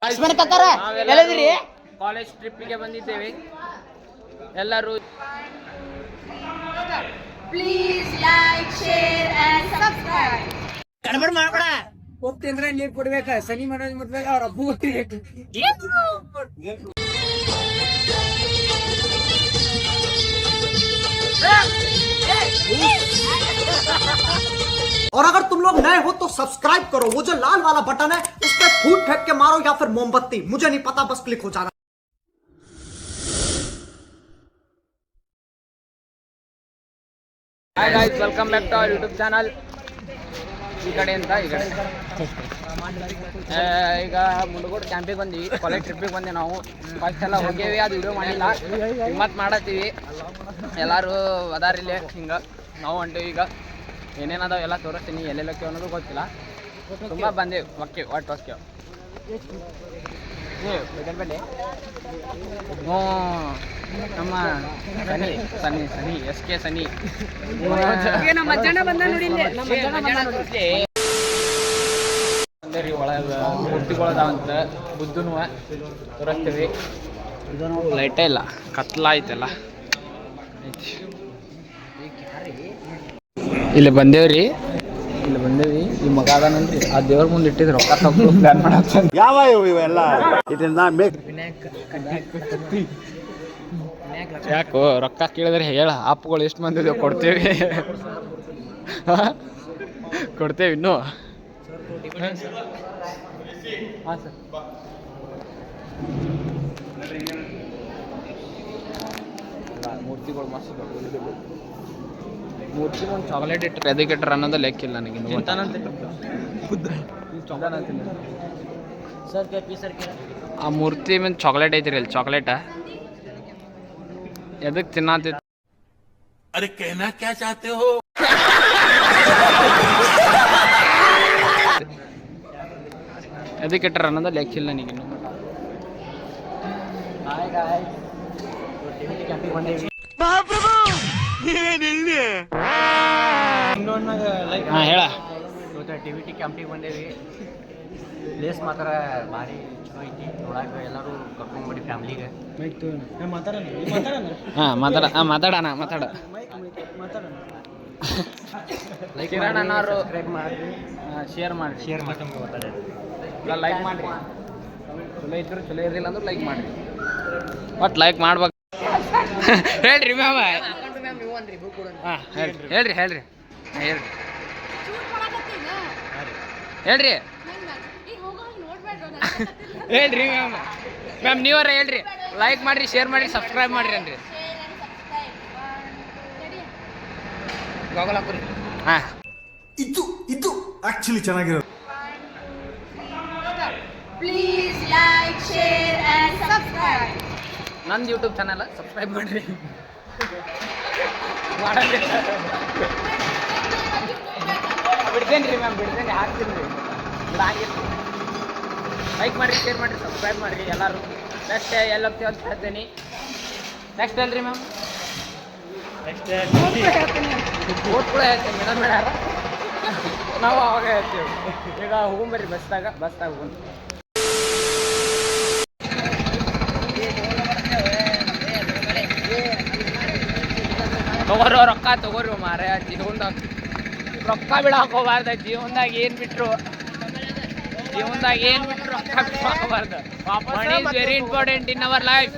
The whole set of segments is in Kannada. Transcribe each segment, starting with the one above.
ಲಕ್ಷ್ಮಣ ಕಕ್ಕಾರ ಹೇಳಿದ್ರಿ ಕಾಲೇಜ್ ಟ್ರಿಪ್ಪಿಗೆ ಬಂದಿದ್ದೇವೆ ಎಲ್ಲರೂ. Please like share and subscribe. ಕಡಿಮೆ ಮಾಡ್ಬೇಡ. ಹೋಗ್ತಿಂದ್ರೆ ನೀರ್ ಕೊಡ್ಬೇಕ. ಸನಿ ಮಾಡೋದ್ ಮುಟ್ಬೇಕ. ಅವ್ರ ಅಬ್ಬು ಕೊಟ್ಟಿರ್ಬೇಕು. और अगर तुम लोग नए हो तो सब्सक्राइब करो, वो जो लाल वाला बटन है उस पर फूट फेंक के मारो या फिर मोमबत्ती, मुझे नहीं पता, बस क्लिक हो जाना। Hi guys, welcome back to our YouTube channel. ಈ ಕಡೆ ಅಂತ ಈ ಕಡೆ ಈಗ ಮುಂಡಗೋಡು ಕ್ಯಾಂಪಿಗೆ ಬಂದ್ವಿ. ಕಾಲೇಜ್ ಟ್ರಿಪ್ಪಿಗೆ ಬಂದೆ ನಾವು. ಫಸ್ಟ್ ಎಲ್ಲ ಹೋಗೇವಿ, ಅದು ವಿಡಿಯೋ ಮಾಡಿಲ್ಲ. ಮತ್ತೆ ಮಾಡತ್ತೀವಿ. ಎಲ್ಲರೂ ಅದಾರಿಲ್ಲೇ ಹಿಂಗೆ ನಾವು ಹೊಂಟೇವಿ. ಈಗ ಏನೇನದಾವ ಎಲ್ಲ ತೋರಿಸ್ತೀನಿ. ಎಲ್ಲೆಲ್ಲಕ್ಕೆ ಅನ್ನೋದು ಗೊತ್ತಿಲ್ಲ. ತುಂಬ ಬಂದೇವು. ಒಕ್ಕೆ ಒಟ್ಟು ಹೊಸ್ಕೆ ಬಲ್ಲಿ ಹ್ಞೂ ನಮ್ಮ ಸನಿ ಎಸ್ ಕೆ ಸನಿ ರೀ. ಒಳಗೆ ಮೂರ್ತಿಗಳದಾವಂತ ಬುದ್ಧನು ತೋರಿಸ್ತೀವಿ. ಲೈಟೇ ಇಲ್ಲ, ಕತ್ಲಾಯ್ತಲ್ಲ. ಇಲ್ಲಿ ಬಂದೇವ್ರಿ. ಇಲ್ಲಿ ಬಂದೇವಿ. ಈ ಮಗ ಅದಾನಲ್ರಿ, ಆ ದೇವ್ರ ಮುಂದೆ ಇಟ್ಟಿದ್ರು ರೊಕ್ಕ ತಗೊಂಡು ಪ್ಲಾನ್ ಮಾಡತ್ತ. ಯಾವ ಇವೆಲ್ಲ ಯಾಕೋ ರೊಕ್ಕ ಕೇಳಿದ್ರೆ ಹೇಳ. ಆಪ್ಗಳು ಎಷ್ಟು ಮಂದಿ ಇದೇವೆ ಕೊಡ್ತೇವಿ. ಕೊಡ್ತೇವೆ ಇನ್ನೂ. ಹಾಂ ಸರ್. ಮೂರ್ತಿಗಳು ಮಸ್ತ್. ಮೂರ್ತಿ ಒಂದು ಚಾಕ್ಲೇಟ್ ಇಟ್ಟರೆ ಎದಕ್ಕೆ ಇಟ್ಟರೆ ಅನ್ನೋದು ಲೆಕ್ಕಿಲ್ಲ ನನಗೆ. ಆ ಮೂರ್ತಿ ಮೇಲೆ ಚಾಕ್ಲೇಟ್ ಐತಿರಿ, ಅಲ್ಲಿ ಚಾಕ್ಲೇಟ ಎದಕ್ಕೆ ತಿನ್ನತಿ? ಅರೆ कहना क्या चाहते हो? ಎದಕ್ಕೆ ಇಟ್ಟರೆ ಅನ್ನೋದು ಲೆಕ್ಕಿಲ್ಲ ನನಗಿನ್ನು. ಹಾಂ ಹೇಳ. ಟಿವಿಟಿ ಕ್ಯಾಂಪಿಗೆ ಬಂದೇವಿ. ಪ್ಲೇಸ್ ಮಾತ್ರ ಭಾರಿ ಚಲೋ ಐತಿ. ನೋಡಕ್ಕೆ ಎಲ್ಲರೂ ಕರ್ಕೊಂಡ್ಬಿಡಿ ಫ್ಯಾಮ್ಲಿಗೆ. ಹಾಂ ಮಾತಾಡ. ಕಿರಣ್ ಅನ್ನೋರು ಶೇರ್ ಮಾಡಿ ಲೈಕ್ ಮಾಡಿರಿ. ಚಲೋ ಇದ್ರು ಚಲೋ ಇರಲಿಲ್ಲ ಅಂದ್ರೆ ಲೈಕ್ ಮಾಡಿರಿ. ಒಟ್ಟು ಲೈಕ್ ಮಾಡ್ಬೇಕು. ಹೇಳ್ರಿ ಮ್ಯಾಮ್. ಹಾಂ ಹೇಳ್ರಿ ಹೇಳ್ರಿ ಹೇಳ್ರಿ ಮ್ಯಾಮ್ ನೀವರ ಹೇಳ್ರಿ. ಲೈಕ್ ಮಾಡಿರಿ, ಶೇರ್ ಮಾಡಿರಿ, ಸಬ್ಸ್ಕ್ರೈಬ್ ಮಾಡಿರಿ ಅನ್ರಿ. ಗೋಗಲಾಪುರಿ. ಹಾಂ, ಇದು ಆಕ್ಚುಲಿ ಚೆನ್ನಾಗಿರೋದು. Please like share and subscribe. ನಂದು ಯೂಟ್ಯೂಬ್ ಚಾನಲ್ ಸಬ್ಸ್ಕ್ರೈಬ್ ಮಾಡಿರಿ. ಬಿಡ್ತೇನೆ ರೀ ಮ್ಯಾಮ್, ಬಿಡ್ತೇನೆ, ಹಾಕ್ತೀನಿ ರೀ. ಲೈಕ್ ಮಾಡಿರಿ, ಶೇರ್ ಮಾಡಿರಿ, ಸಬ್ಸ್ಕ್ರೈಬ್ ಮಾಡಿರಿ ಎಲ್ಲರೂ. ನೆಕ್ಸ್ಟ್ ಎಲ್ಲಿ ಹೋಗ್ತೀವಿ ಅಂತ ಹೇಳ್ತೀನಿ. ನೆಕ್ಸ್ಟ್ ಅಲ್ರಿ ಮ್ಯಾಮ್? ಓಟ್ ಕೂಡ ಹೇಳ್ತೀನಿ ಮೇಡಮ್ ಮೇಡಾರ. ನಾವು ಅವಾಗ ಹೇಳ್ತೀವಿ. ಈಗ ಹೋಗೊಂಬರ್ರಿ ಬಸ್ದಾಗ ಹೋಗೋಣ. ತಗೋರೋ ರೊಕ್ಕ ತಗೋರಿ ಮಾರ. ಜೀವನದಾಗ ರೊಕ್ಕ ಬಿಡಾಕೋಬಾರ್ದು. ಜೀವನದಾಗ ಏನು ಬಿಟ್ರು ರೊಕ್ಕ ಬಿಡಾಕೋಬಾರ್ದು. Money is very important in our life.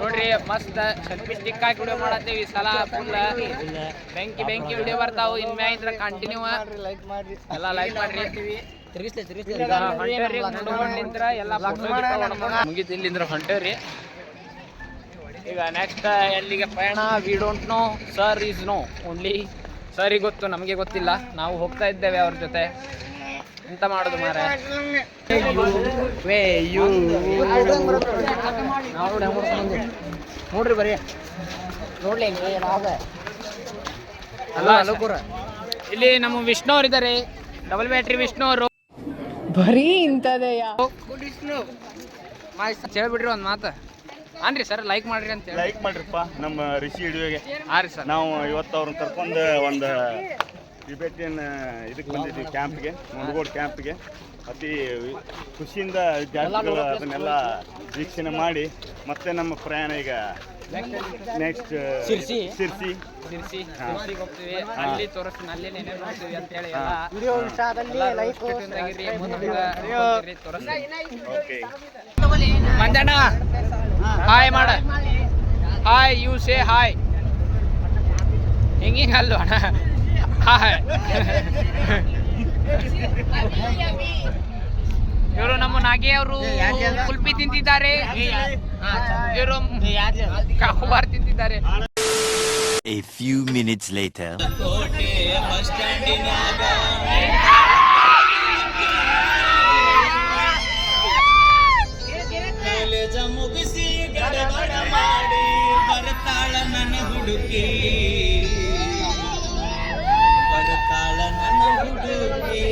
ನೋಡ್ರಿ, ಮಸ್ತ್ ಸೆಲ್ಫಿ ಸ್ಟಿಕ್ ಹಾಕಿ ವಿಡಿಯೋ ಮಾಡತ್ತೀವಿ. ಈ ಸಲ ಫುಲ್ ಬೆಂಕಿ ವಿಡಿಯೋ ಬರ್ತಾವು. ಇನ್ಮ್ಯಾಗಿಂದ್ರ ಕಂಟಿನ್ಯೂ ಎಲ್ಲ ಲೈಕ್ ಮಾಡ್ರಿ. ಎಲ್ಲ ಮುಗಿತು. ಇಲ್ಲಿಂದ್ರ ಹೊಂಟೇವ್ರಿ. ಈಗ ನೆಕ್ಸ್ಟ್ ಎಲ್ಲಿಗೆ ಪಯಣ? We don't know. Sir is no only. ಸರಿಗೆ ಗೊತ್ತು, ನಮಗೆ ಗೊತ್ತಿಲ್ಲ. ನಾವು ಹೋಗ್ತಾ ಇದ್ದೇವೆ ಅವ್ರ ಜೊತೆ. ಎಂತ ಮಾಡೋದು ಮಾರ? ನೋಡ್ರಿ ಬರೀ ನೋಡ್ಲಿ ಅಲ್ಲ. ಇಲ್ಲಿ ನಮ್ಮ ವಿಷ್ಣು ಅವ್ರು ಇದ್ದಾರೆ. ಡಬಲ್ ಬ್ಯಾಟ್ರಿ ವಿಷ್ಣು ಅವರು. ಬರೀ ಇಂಥದೇ ವಿಷ್ಣು ಹೇಳ್ಬಿಡ್ರಿ ಒಂದು ಮಾತು. ಅನ್ರಿ ಸರ್, ಲೈಕ್ ಮಾಡ್ರಿ ಅಂತ ಲೈಕ್ ಮಾಡ್ರಿಪ್ಪ ನಮ್ಮ ರಿಷಿ ವಿಡಿಯೋಗೆ. ಹಾಂ ರೀ ಸರ್. ನಾವು ಇವತ್ತು ಅವ್ರನ್ನ ಕರ್ಕೊಂಡು ಒಂದು ಟಿಬೆಟಿಯನ್ ಇದಕ್ಕೆ ಬಂದಿದ್ವಿ, ಕ್ಯಾಂಪ್ಗೆ, ಮುಂಡಗೋಡು ಕ್ಯಾಂಪ್ಗೆ. ಅತಿ ಖುಷಿಯಿಂದ ಜಾತಿಗಳು ಅದನ್ನೆಲ್ಲ ವೀಕ್ಷಣೆ ಮಾಡಿ ಮತ್ತೆ ನಮ್ಮ ಪ್ರಯಾಣ ಈಗ ನೆಕ್ಸ್ಟ್ ಶಿರ್ಸಿ ಹಾ. ಹೋಗ್ತೀವಿ ಅಲ್ಲಿ ತೋರಿಸ್ತೀನಿ ಅಲ್ಲಿ ನೆನೆ ನೋಡ್ತೀವಿ ಅಂತ ಹೇಳಿ ಓಕೆ ಮಂಜಣ್ಣ ಹಾಯ್ ಮಾಡ ಹಾಯ್ ಯು ಸೇ ಹಾಯ್ ಹಿಂಗಿಂಗ್ ಅಲ್ವ ಅಣ್ಣ ಹಾಯ್ ಇವರು ನಮ್ಮ ನಾಗಿ ಅವರು ಕುಲ್ಪಿ ತಿಂತಿದ್ದಾರೆ ಇವರು ಕಾಕುಬಾರ್ ತಿಂತಿದ್ದಾರೆ. A few minutes later. ಮುಗಿಸಿ ಗಡಬಡ ಮಾಡಿ ಬರ್ತಾಳ ನನ್ನ ಹುಡುಗಿ ಬರ್ತಾಳ ನನ್ನ ಹುಡುಗಿ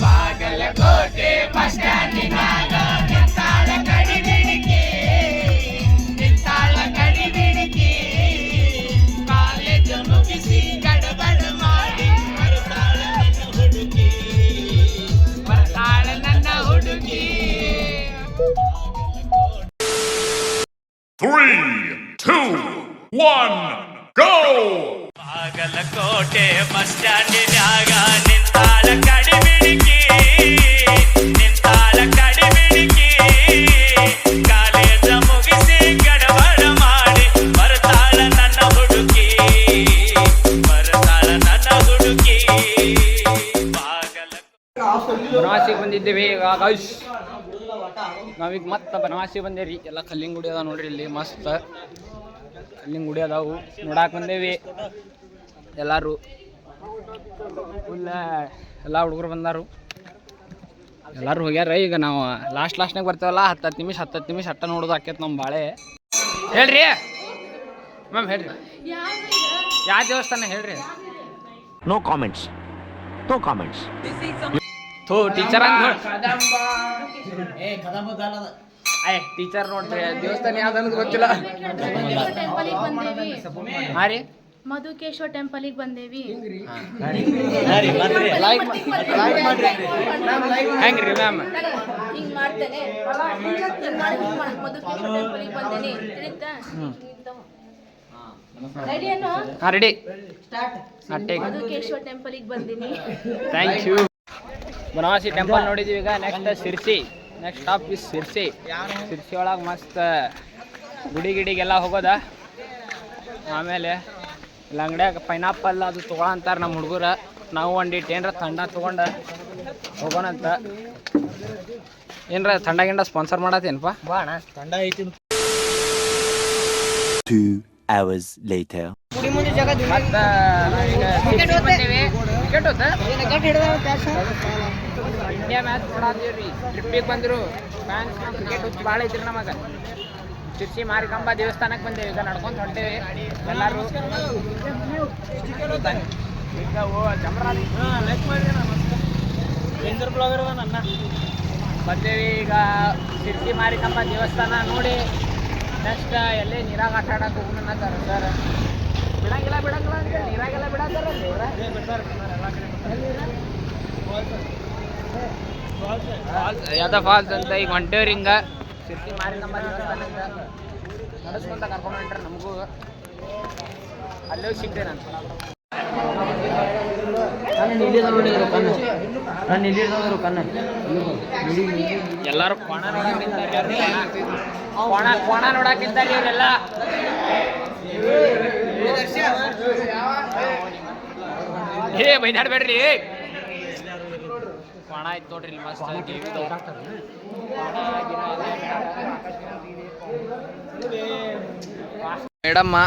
ಬಾಗಲಕೋಟೆ ಬಸ್ ಸ್ಟ್ಯಾಂಡಿನಾಗ ನಿಂತಾಳ ಕಡಿಬಿಡಿಕಿ ನಿಂತಾಳ ಕಡಿಬಿಡಿಕಿ ಕಾಲೇಜ ಮುಗಿಸಿ ಗಡಬಡ ಮಾಡಿ ಬರ್ತಾಳ ನನ್ನ ಹುಡುಗಿ ಬರ್ತಾಳ ನನ್ನ ಹುಡುಗಿ ಬನವಾಸಿಗೆ ಬಂದಿದ್ದೇವೆ ಈಗ ಗೈಸ್ ನಾವೀಗ ಮತ್ತೆ ಬನವಾಸಿ ಬಂದೇವ್ರಿ ಎಲ್ಲ ಕಲ್ಲಿನ ಗುಡಿ ಅದಾವ ನೋಡ್ರಿ ಇಲ್ಲಿ ಮಸ್ತ್ ಕಲ್ಲಿನ ಗುಡಿ ಅದಾವು ನೋಡಾಕ್ ಬಂದೇವಿ ಎಲ್ಲರೂ ಫುಲ್ ಎಲ್ಲ ಹುಡುಗರು ಬಂದಾರು ಎಲ್ಲರೂ ಹೋಗ್ಯಾರ. ಈಗ ನಾವು ಲಾಸ್ಟ್ನಾಗ ಬರ್ತೇವಲ್ಲ 10 ನಿಮಿಷ ಅಟ್ಟ ನೋಡೋದು ಆಕೈತೆ ನಮ್ಮ ಬಾಳೆ. ಹೇಳ್ರಿ ಮ್ಯಾಮ್ ಹೇಳ್ರಿ ಯಾವ ದೇವಸ್ಥಾನ ಹೇಳ್ರಿ. No comments. No comments. ಥೋ ಟೀಚರ್ ಅಂತ ಟೀಚರ್ ನೋಡ್ರಿ ದೇವಸ್ಥಾನ ಯಾವ್ದಂತ ಗೊತ್ತಿಲ್ಲ. ಹಾಂ ರೀ ಮಧುಕೇಶ್ವರ ಟೆಂಪಲಿಗೆ ಬಂದೇವಿ. ಹೆಂಗ್ರಿ ಮ್ಯಾಮ್ ಹಿಂಗ್ ಮಾಡ್ತೇನೆ ಮಧುಕೇಶ್ವರ ಟೆಂಪಲಿಗೆ ಬಂದೇನಿ ತಿಳಿತಾ ರೆಡಿ ಅನ್ನೋ ಹಾಂ ರೆಡಿ ಮಧುಕೇಶ್ವರ ಟೆಂಪಲಿಗೆ ಬಂದೀನಿ. Thank you. ಬನವಾಸಿ ಟೆಂಪಲ್ ನೋಡಿದ್ದೀವಿ. ಈಗ next Sirsi. Next stop is Sirsi ಒಳಗೆ ಮಸ್ತ್ ಗುಡಿಗೆಲ್ಲ ಹೋಗೋದ. ಆಮೇಲೆ ಇಲ್ಲ ಅಂಗಡಿಯಾಗ ಪೈನಾಪಲ್ ಅದು ತೊಗೊಳಂತಾರೆ ನಮ್ಮ ಹುಡುಗರ. ನಾವು ಒಂದಿಟ್ಟು ಏನರ ಥಂಡ ತೊಗೊಂಡು ಹೋಗೋಣಂತ. ಏನರ ಥಂಡ ಗಿಂಡ ಸ್ಪಾನ್ಸರ್ ಮಾಡತ್ತೇನಪ್ಪ ಬಾ ಅಣ್ಣ. ಥಂಡ ಐತಿ. 2 hours later. ಮತ್ತು ಟಿಕೆಟ್ ಬಂದೇವಿ. ಟಿಕೆಟ್ ಹೋದ ಇಂಡಿಯಾ ಮ್ಯಾಚ್ ನೋಡಾತೀವಿ ರೀ. ಟ್ರಿಪ್ಪಿಗೆ ಬಂದರು ಫ್ಯಾನ್ಸ್ ಕ್ರಿಕೆಟ್ ಹುಚ್ಚು ಭಾಳ ಐತ್ರಿ ನಮಗೆ. ಶಿರ್ಸಿ ಮಾರಿಕಾಂಬಾ ದೇವಸ್ಥಾನಕ್ಕೆ ಬಂದೇವಿ. ಈಗ ನಡ್ಕೊಂಡು ಹೊಂಟೇವಿ ಎಲ್ಲರೂ. ಈಗ ಬಂದೇವಿ. ಈಗ ಶಿರ್ಸಿ ಮಾರಿಕಾಂಬಾ ದೇವಸ್ಥಾನ ನೋಡಿ ನೆಕ್ಸ್ಟ್ ಎಲ್ಲೇ ನೀರಾಗ ಆಟ ಆಡಕ್ಕೆ ಹೋಗೋಣ ಅನ್ನತ್ತಾರ ಸರ್. ಬಿಡಂಗಿಲ್ಲ ಅಂತ ನೀರಾಗೆಲ್ಲ ಬಿಡತ್ತಾರ ಯಾವ್ದ ಫಾಲ್ಸ್ ಅಂತ ಈಗ ಹೊಂಟೇವ್ರಿ. ಹಿಂಗ ಶಿರ್ಸಿ ಮಾರಿಕಾಂಬಾ ದೇವಸ್ಥಾನದಿಂದ ನಡೆಸ್ಕೊಂತ ಕರ್ಕೊಂಡು ಹೊಂಟ್ರೆ ನಮಗೂ ಅಲ್ಲೇ ಸಿಗ್ತೇನೆ ಅಂತ. ಎಲ್ಲರೂ ಕೋಣ ನೋಡಕ್ಕಿಂತಾರೆ. ಕೋಣ ನೋಡಕ್ಕಿಂತಾರೆ ಇವರೆಲ್ಲ. ಏ ಬೈದಾಡ್ಬೇಡ್ರಿ. ಕೋಣ ಆಯ್ತು ನೋಡ್ರಿ ಇಲ್ಲಿ ಮಸ್ತ್. ಮೇಡಮ್ಮ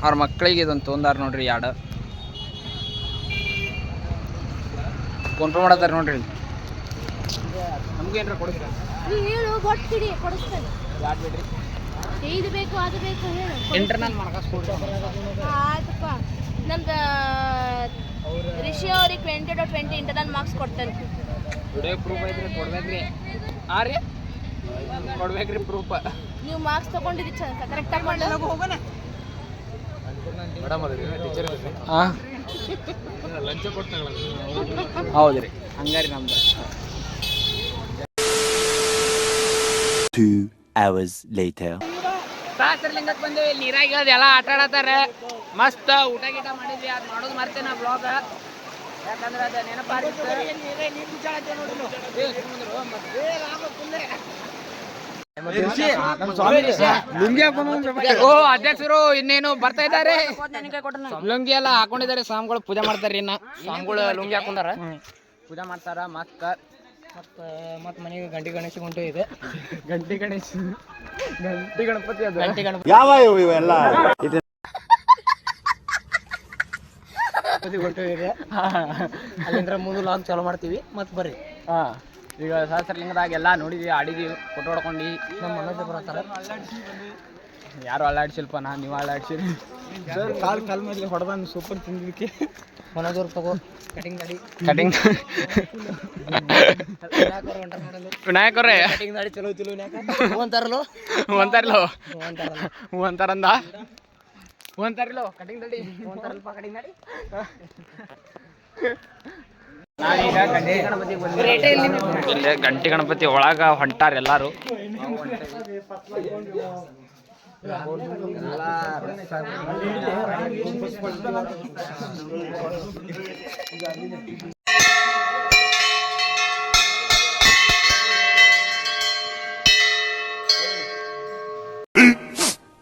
ಅವ್ರ ಮಕ್ಕಳಿಗೆ ಇದೊಂದು ತೊಂದಾರ ನೋಡ್ರಿ. ಎರಡು ಫೋನ್ ಪೇ ಮಾಡತ್ತಾರ ನೋಡ್ರಿ. ನಮ್ಗೇನ್ರ ಕೊಡಿ ಸರ್. ನೀ ಹೇಳು ಕೊಡ್ತೀರಿ ಕೊಡಿಸ್ತೇನೆ ಯಾರು ಬಿಡ್ರಿ ಇದು ಬೇಕು ಅದು ಬೇಕು ಹೇಳು ಇಂಟರ್ನಲ್ ಮಾರ್ಕ್ಸ್ ಕೊಡ್ರಿ ಆಯ್ತಪ್ಪ ನಮ್ದು ರಿಷಿ ಅವ್ರಿಗೆ 20 to 20 ಇಂಟರ್ನಲ್ ಮಾರ್ಕ್ಸ್ ಕೊಡ್ತೇನೆ ವಿಡಿಯೋ ಪ್ರೂಫ್ ಐತ್ರಿ ಕೊಡ್ಬೇಕ್ರಿ ಹಾಂ ರೀ ಕೊಡ್ಬೇಕ್ರಿ ಪ್ರೂಫ್ ನೀವು ಮಾರ್ಕ್ಸ್ ತೊಗೊಂಡಿದ್ದು ಕರೆಕ್ಟಾಗಿ ಮಾಡಿ ಹೋಗೋಣ ಹಾಂ ಹೌದು ರೀ ಹಂಗಾರಿ ನಮ್ದು 2 hours later. ಸಹಸ್ರಲಿಂಗಕ್ಕೆ ಬಂದೇವಿ ಇಲ್ಲಿ ನೀರಾಗಿ ಎಲ್ಲ ಆಟ ಆಡತ್ತಾರೆ ಮಸ್ತ್ ಊಟ ಗೀಟ ಮಾಡಿದ್ವಿ ಅದು ಮಾಡೋದು ಮರ್ತೇನೆ ನಾ ಬ್ಲಾಗ್ ಯಾಕಂದ್ರೆ ಅದು ಓ ಅಧ್ಯಕ್ಷರು ಇನ್ನೇನು ಬರ್ತಾ ಇದ್ದಾರೆ ಲುಂಗಿ ಎಲ್ಲ ಹಾಕೊಂಡಿದ್ದಾರೆ ಸ್ವಾಮಿಗಳು ಪೂಜೆ ಮಾಡ್ತಾರ್ರಿ ಇನ್ನ ಸ್ವಾಮಿಗಳು ಲುಂಗಿ ಹಾಕೊಂಡಾರ ಪೂಜೆ ಮಾಡ್ತಾರ ಮತ್ತ ಮತ್ ಮನೆಗೆ ಗಂಟಿ ಗಣೇಶ ಹೊಂಟು ಇದೆ ಗಂಟಿ ಗಣಪತಿ ಅದು ಗಂಟಿ ಗಣಪತಿ ಯಾವ ಇವೆಲ್ಲ ಹೊಂಟು ಇದೆ ಅಲ್ಲಿಂದ ಮುಂದೆ ಲಾಗ್ ಚಾಲೂ ಮಾಡ್ತೀವಿ ಮತ್ತೆ ಬರ್ರಿ ಈಗ ಸಹಸ್ರಲಿಂಗದಾಗ ಎಲ್ಲ ನೋಡಿದ್ವಿ ಆಡಿದೀವಿ ಫೋಟೋ ಹೊಡ್ಕೊಂಡು ನಮ್ಮ ಮನೋಜ್ ಬರ್ತಾರೆ ಯಾರು ಅಲ್ಲಾಡ್ಸಿಲ್ಪ ನೀವು ಅಲ್ಲಾಡ್ಸಿರಿ ಸರ್ ಕಾಲ್ ಮೇಲೆ ಹೊಡೆದ ಸೂಪರ್ ತಿಂದಿದ್ದಕ್ಕೆ ಮನೋಜ್ ಅವ್ರು ತಗೋ ಕಟಿಂಗ್ ಕಟಿಂಗ್ ವಿನಾಯಕರೇ ಕಟಿಂಗ್ ದಾಡಿ ಚಲೋ ಅಂತಾರಲ್ಲೋ ಅಂತಾರಲ್ಲೋ ಕಟಿಂಗ್ ದಾಡಿ ಅಂತಾರಲ್ಪ ಕಟಿಂಗ್ ದಾಡಿ ನಾವೀಗ ಗಂಟಿ ಗಣಪತಿ ಬಂದಿಲ್ಲ ಗಂಟಿ ಗಣಪತಿ ಒಳಗ ಹೊಂಟಾರ ಎಲ್ಲಾರು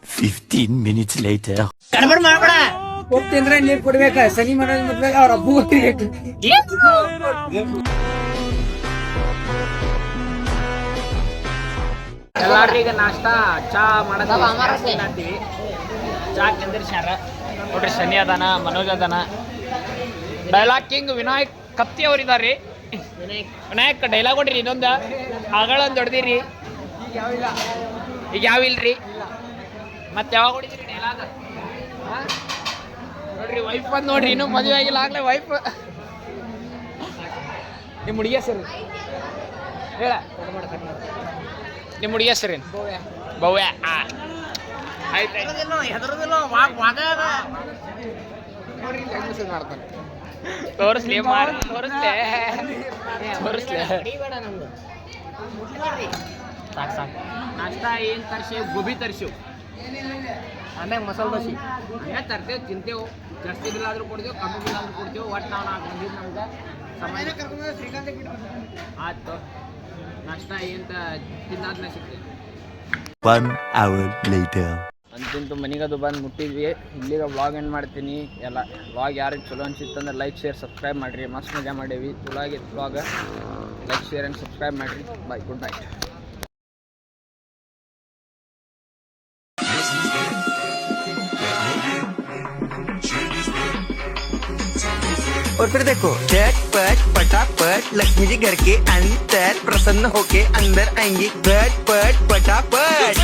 Fifteen minutes later. ಹೋಗ್ತಿಂದ್ರೆ ನೀರ್ ಕೊಡ್ಬೇಕ ಸನಿ ಮನೋಜ್ ಮದ್ವೆಗ ಅವ್ರ ಅಬ್ಬು ಕೊಟ್ಟಿರ್ಬೇಕು ಎಲ್ಲಾರು ಈಗ ನಾಷ್ಟಾ ಚಾ ಮಾಡತ್ತೀವಿ ಚಾ ಕೆಂದಿರ್ಸ್ಯಾರ ನೋಡ್ರಿ ಶನಿ ಅದಾನ ಮನೋಜ್ ಅದಾನ ಡೈಲಾಗ್ ಕಿಂಗ್ ವಿನಾಯಕ್ ಕತ್ತಿ ಅವರಿದಾರ್ರಿ ವಿನಾಯಕ್ ಡೈಲಾಗ್ ಕೊಡ್ರಿ ಇನ್ನೊಂದು ಆಗಳೊಂದು ಹೊಡೆದಿರಿ ಈಗ ಯಾವಿಲ್ರಿ ಮತ್ತೆ ಯಾವಾಗ ಹೊಡಿದಿರಿ ಡೈಲಾಗ್ ನೋಡ್ರಿ ವೈಫ್ ಬಂದು ನೋಡ್ರಿ ಇನ್ನೂ ಮದುವೆ ಆಗಿಲ್ಲ ಆಗ್ಲೇ ವೈಫ್ ನಿಮ್ಮ ಹುಡುಗಿ ಹೆಸರು ಹೇಳ ನಿಮ್ಮ ಹುಡುಗಿ ಹೆಸರೇನು ಭವ್ಯ ಆಯ್ತು ಮಾಡ್ತಾನೆ ತೋರಿಸ್ಲಿ ತೋರಿಸ್ಲೆ ಸಾಕು ನಾಷ್ಟಾ ಏನು ತರ್ಸೇವು ಗೋಬಿ ತರ್ಸೇವು ಆಮ್ಯಾಗ ಮಸಾಲೆ ದೋಸೆ ಹಂಗೆ ತರ್ತೇವೆ ತಿಂತೇವೆ ಜಾಸ್ತಿ ಬಿಲ್ ಆದ್ರೂ ಕೊಡ್ತೇವೆ ಕಮ್ಮಿ ಬಿಲ್ ಆದ್ರೂ ಕೊಡ್ತೇವೆ ಒಟ್ಟು ನಾವು 4 ಮಂದಿ ನಮ್ಗೆ ಸಮಯ ಆಯ್ತು ನಾಷ್ಟಾ ಏನು ತಿಂದಾದ್ಮೇಲೆ ಸಿಗ್ತೇವೆ 1 hour later. ಅಂತಿಂತು ಮನೆಗದು ಬಂದು ಮುಟ್ಟಿದ್ವಿ ಇಲ್ಲಿಗ ವ್ಲಾಗ್ ಎಂಡ್ ಮಾಡ್ತೀನಿ ಎಲ್ಲ ವ್ಲಾಗ್ ಯಾರಿಗೆ ಚಲೋ ಅನ್ಸಿತ್ತಂದ್ರೆ ಲೈಕ್ ಶೇರ್ ಸಬ್ಸ್ಕ್ರೈಬ್ ಮಾಡಿರಿ ಮಸ್ತ್ ಮಜಾ ಮಾಡೇವಿ ಚಲೋ ಆಗಿತ್ತು vlog like share and subscribe ಮಾಡಿರಿ ಬಾಯ್ ಗುಡ್ ನೈಟ್ और फिर देखो झटपट पटापट लक्ष्मी जी घर के अंदर प्रसन्न होके अंदर आएंगी झटपट पटापट